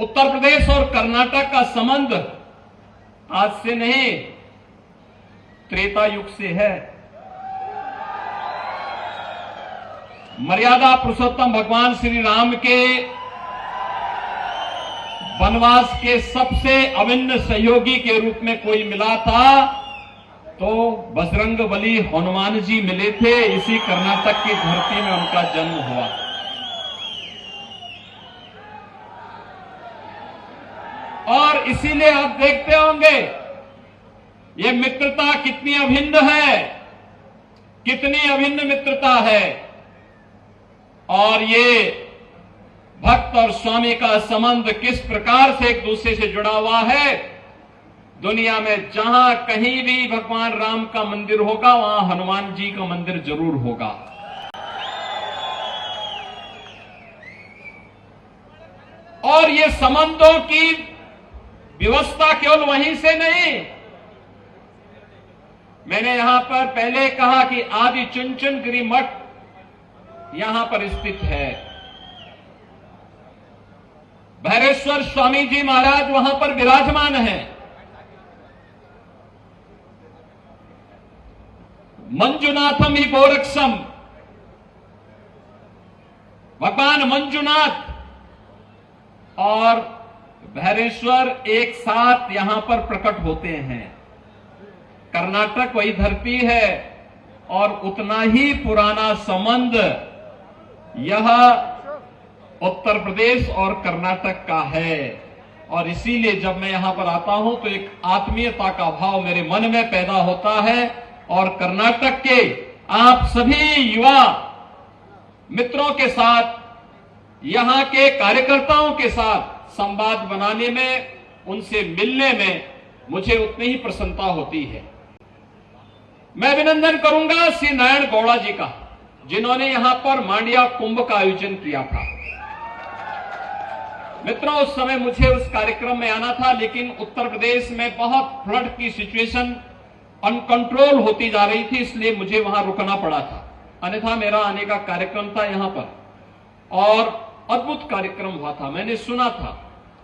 उत्तर प्रदेश और कर्नाटक का संबंध आज से नहीं, त्रेता युग से है। मर्यादा पुरुषोत्तम भगवान श्री राम के वनवास के सबसे अभिन्न सहयोगी के रूप में कोई मिला था तो बजरंगबली हनुमान जी मिले थे। इसी कर्नाटक की धरती में उनका जन्म हुआ। और इसीलिए आप देखते होंगे ये मित्रता कितनी अभिन्न है, कितनी अभिन्न मित्रता है। और ये भक्त और स्वामी का संबंध किस प्रकार से एक दूसरे से जुड़ा हुआ है। दुनिया में जहां कहीं भी भगवान राम का मंदिर होगा वहां हनुमान जी का मंदिर जरूर होगा। और ये संबंधों की व्यवस्था केवल वहीं से नहीं, मैंने यहां पर पहले कहा कि आदि चुनचुनगिरी मठ यहां पर स्थित है। भैरेश्वर स्वामी जी महाराज वहां पर विराजमान हैं। मंजुनाथम ही गोरक्षम, भगवान मंजुनाथ और भैरेश्वर एक साथ यहां पर प्रकट होते हैं। कर्नाटक वही धरती है और उतना ही पुराना संबंध यह उत्तर प्रदेश और कर्नाटक का है। और इसीलिए जब मैं यहां पर आता हूं तो एक आत्मीयता का भाव मेरे मन में पैदा होता है। और कर्नाटक के आप सभी युवा मित्रों के साथ, यहां के कार्यकर्ताओं के साथ संवाद बनाने में, उनसे मिलने में मुझे उतनी ही प्रसन्नता होती है। मैं अभिनंदन करूंगा श्री नारायण गौड़ा जी का, जिन्होंने यहां पर मांडिया कुंभ का आयोजन किया था। मित्रों, उस समय मुझे उस कार्यक्रम में आना था, लेकिन उत्तर प्रदेश में बहुत फ्लड की सिचुएशन अनकंट्रोल होती जा रही थी, इसलिए मुझे वहां रुकना पड़ा था। अन्यथा मेरा आने का कार्यक्रम था यहां पर और अद्भुत कार्यक्रम हुआ था। मैंने सुना था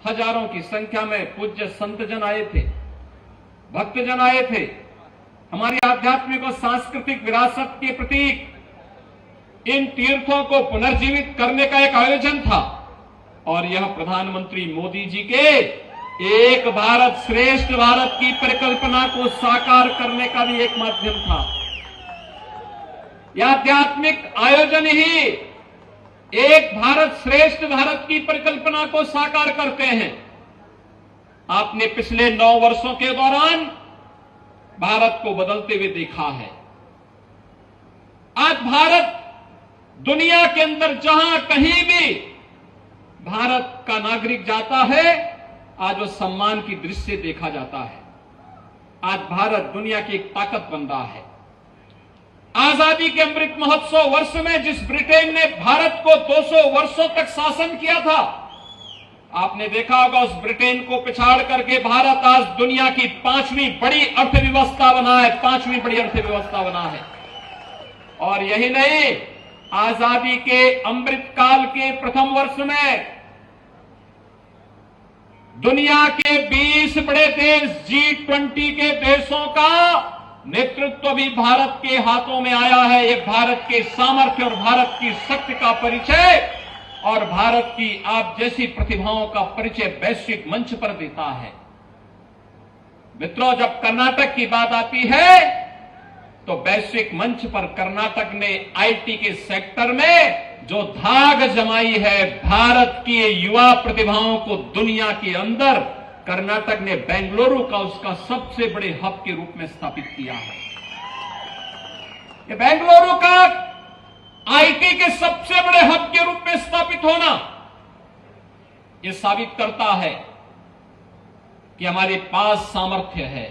हजारों की संख्या में पूज्य संतजन आए थे, भक्तजन आए थे। हमारी आध्यात्मिक और सांस्कृतिक विरासत के प्रतीक इन तीर्थों को पुनर्जीवित करने का एक आयोजन था। और यह प्रधानमंत्री मोदी जी के एक भारत श्रेष्ठ भारत की परिकल्पना को साकार करने का भी एक माध्यम था। यह आध्यात्मिक आयोजन ही एक भारत श्रेष्ठ भारत की परिकल्पना को साकार करते हैं। आपने पिछले 9 वर्षों के दौरान भारत को बदलते हुए देखा है। आज भारत दुनिया के अंदर जहां कहीं भी भारत का नागरिक जाता है, आज वो सम्मान की दृष्टि से देखा जाता है। आज भारत दुनिया की एक ताकत बन रहा है। आजादी के अमृत महोत्सव वर्ष में जिस ब्रिटेन ने भारत को 200 वर्षों तक शासन किया था, आपने देखा होगा उस ब्रिटेन को पिछाड़ करके भारत आज दुनिया की 5वीं बड़ी अर्थव्यवस्था बना है, 5वीं बड़ी अर्थव्यवस्था बना है। और यही नहीं, आजादी के अमृत काल के प्रथम वर्ष में दुनिया के 20 बड़े देश G20 के देशों का नेतृत्व भी भारत के हाथों में आया है। ये भारत के सामर्थ्य और भारत की शक्ति का परिचय और भारत की आप जैसी प्रतिभाओं का परिचय वैश्विक मंच पर देता है। मित्रों, जब कर्नाटक की बात आती है तो वैश्विक मंच पर कर्नाटक ने आईटी के सेक्टर में जो धाग जमाई है, भारत की युवा प्रतिभाओं को दुनिया के अंदर, कर्नाटक ने बेंगलुरु का उसका सबसे बड़े हब के रूप में स्थापित किया है। ये बेंगलुरु का आईटी के सबसे बड़े हब के रूप में स्थापित होना ये साबित करता है कि हमारे पास सामर्थ्य है,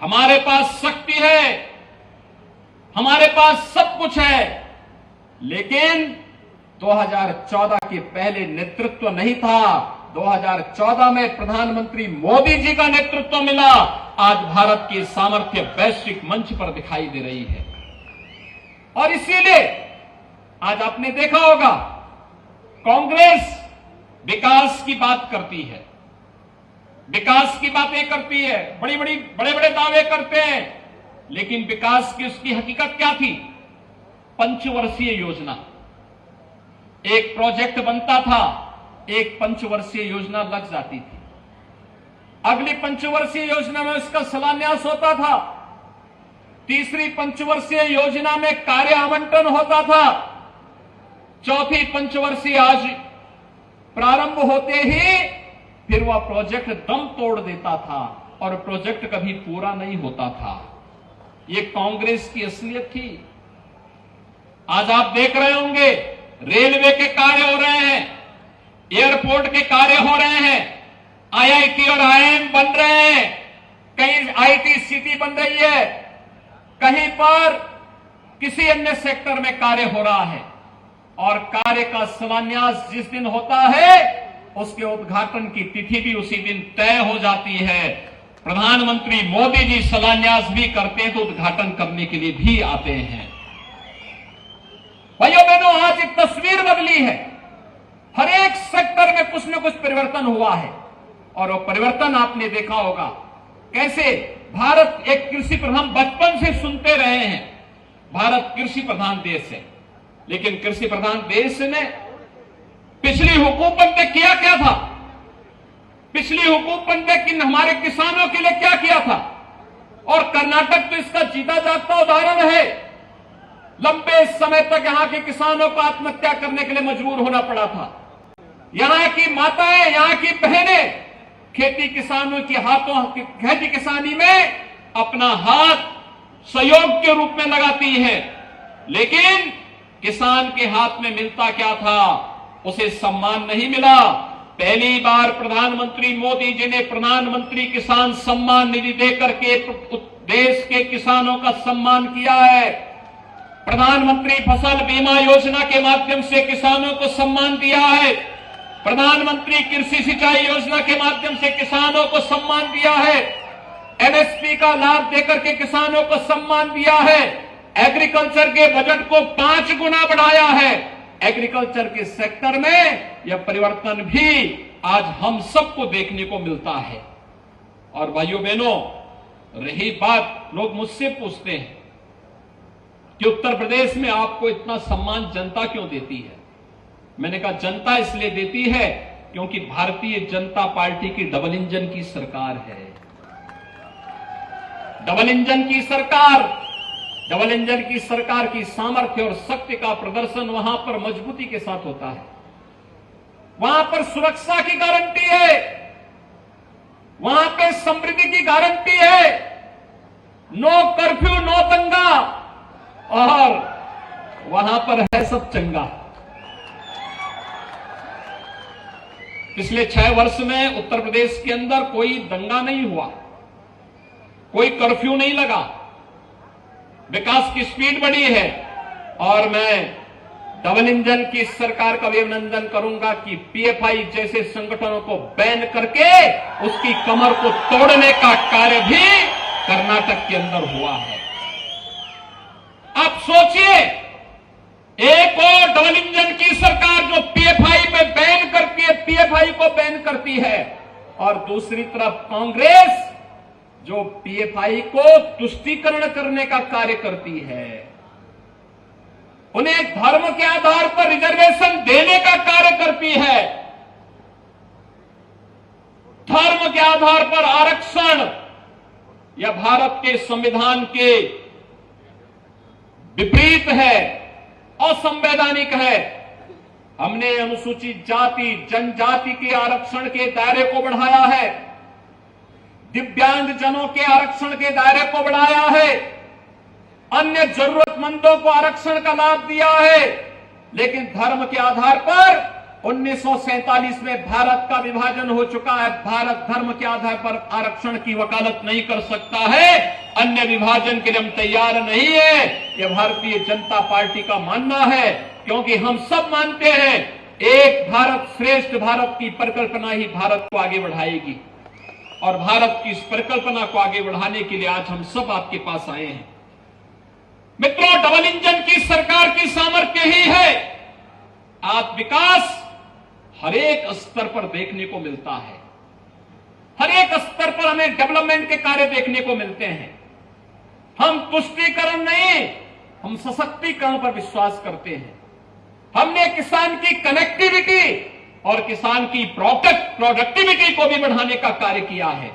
हमारे पास शक्ति है, हमारे पास सब कुछ है। लेकिन 2014 के पहले नेतृत्व नहीं था। 2014 में प्रधानमंत्री मोदी जी का नेतृत्व मिला। आज भारत की सामर्थ्य वैश्विक मंच पर दिखाई दे रही है। और इसीलिए आज आपने देखा होगा कांग्रेस विकास की बात करती है, विकास की बातें करती है, बड़े बड़े दावे करते हैं, लेकिन विकास की उसकी हकीकत क्या थी? पंचवर्षीय योजना, एक प्रोजेक्ट बनता था, एक पंचवर्षीय योजना लग जाती थी, अगली पंचवर्षीय योजना में उसका शिलान्यास होता था, तीसरी पंचवर्षीय योजना में कार्य आवंटन होता था, चौथी पंचवर्षीय आज प्रारंभ होते ही फिर वह प्रोजेक्ट दम तोड़ देता था और प्रोजेक्ट कभी पूरा नहीं होता था। ये कांग्रेस की असलियत थी। आज आप देख रहे होंगे रेलवे के कार्य हो रहे हैं, एयरपोर्ट के कार्य हो रहे हैं, आईआईटी और आईआईएम बन रहे हैं, कहीं आईटी सिटी बन रही है, कहीं पर किसी अन्य सेक्टर में कार्य हो रहा है और कार्य का शिलान्यास जिस दिन होता है उसके उद्घाटन की तिथि भी उसी दिन तय हो जाती है। प्रधानमंत्री मोदी जी शिलान्यास भी करते हैं तो उद्घाटन करने के लिए भी आते हैं। भाइयों बहनों, आज एक तस्वीर बदली है, हर एक सेक्टर में कुछ न कुछ परिवर्तन हुआ है और वो परिवर्तन आपने देखा होगा कैसे भारत एक कृषि प्रधान, बचपन से सुनते रहे हैं भारत कृषि प्रधान देश है, लेकिन कृषि प्रधान देश ने पिछली हुकूमत ने किया क्या था? पिछली हुकूमत ने हमारे किसानों के लिए क्या किया था? और कर्नाटक तो इसका जीता जागता उदाहरण है। लंबे समय तक यहां के किसानों को आत्महत्या करने के लिए मजबूर होना पड़ा था। यहां की माताएं, यहां की बहनें खेती किसानों के हाथों खेती किसानी में अपना हाथ सहयोग के रूप में लगाती है, लेकिन किसान के हाथ में मिलता क्या था? उसे सम्मान नहीं मिला। पहली बार प्रधानमंत्री मोदी जी ने प्रधानमंत्री किसान सम्मान निधि देकर के देश के किसानों का सम्मान किया है। प्रधानमंत्री फसल बीमा योजना के माध्यम से किसानों को सम्मान दिया है। प्रधानमंत्री कृषि सिंचाई योजना के माध्यम से किसानों को सम्मान दिया है। एमएसपी का लाभ देकर के किसानों को सम्मान दिया है। एग्रीकल्चर के बजट को 5 गुना बढ़ाया है। एग्रीकल्चर के सेक्टर में यह परिवर्तन भी आज हम सबको देखने को मिलता है। और भाइयों बहनों, रही बात, लोग मुझसे पूछते हैं कि उत्तर प्रदेश में आपको इतना सम्मान जनता क्यों देती है? मैंने कहा जनता इसलिए देती है क्योंकि भारतीय जनता पार्टी की डबल इंजन की सरकार है। डबल इंजन की सरकार, डबल इंजन की सरकार की सामर्थ्य और शक्ति का प्रदर्शन वहां पर मजबूती के साथ होता है। वहां पर सुरक्षा की गारंटी है, वहां पे समृद्धि की गारंटी है, नो कर्फ्यू नो दंगा, और वहां पर है सब चंगा। पिछले 6 वर्ष में उत्तर प्रदेश के अंदर कोई दंगा नहीं हुआ, कोई कर्फ्यू नहीं लगा, विकास की स्पीड बढ़ी है। और मैं डबल इंजन की सरकार का भी अभिनंदन करूंगा कि पीएफआई जैसे संगठनों को बैन करके उसकी कमर को तोड़ने का कार्य भी कर्नाटक के अंदर हुआ है। आप सोचिए, एक और डबल इंजन की सरकार जो पीएफआई पे बैन करती है, पीएफआई को बैन करती है, और दूसरी तरफ कांग्रेस जो पीएफआई को तुष्टीकरण करने का कार्य करती है, उन्हें धर्म के आधार पर रिजर्वेशन देने का कार्य करती है। धर्म के आधार पर आरक्षण यह भारत के संविधान के विपरीत है, असंवैधानिक है। हमने अनुसूचित जाति जनजाति के आरक्षण के दायरे को बढ़ाया है, दिव्यांग जनों के आरक्षण के दायरे को बढ़ाया है, अन्य जरूरतमंदों को आरक्षण का लाभ दिया है, लेकिन धर्म के आधार पर 1947 में भारत का विभाजन हो चुका है। भारत धर्म के आधार पर आरक्षण की वकालत नहीं कर सकता है। अन्य विभाजन के लिए हम तैयार नहीं है, यह भारतीय जनता पार्टी का मानना है, क्योंकि हम सब मानते हैं एक भारत श्रेष्ठ भारत की परिकल्पना ही भारत को आगे बढ़ाएगी। और भारत की इस परिकल्पना को आगे बढ़ाने के लिए आज हम सब आपके पास आए हैं। मित्रों, डबल इंजन की सरकार की सामर्थ्य ही है। आप विकास हर एक स्तर पर देखने को मिलता है। हर एक स्तर पर हमें डेवलपमेंट के कार्य देखने को मिलते हैं। हम तुष्टीकरण नहीं, हम सशक्तिकरण पर विश्वास करते हैं। हमने किसान की कनेक्टिविटी और किसान की प्रोडक्टिविटी को भी बढ़ाने का कार्य किया है।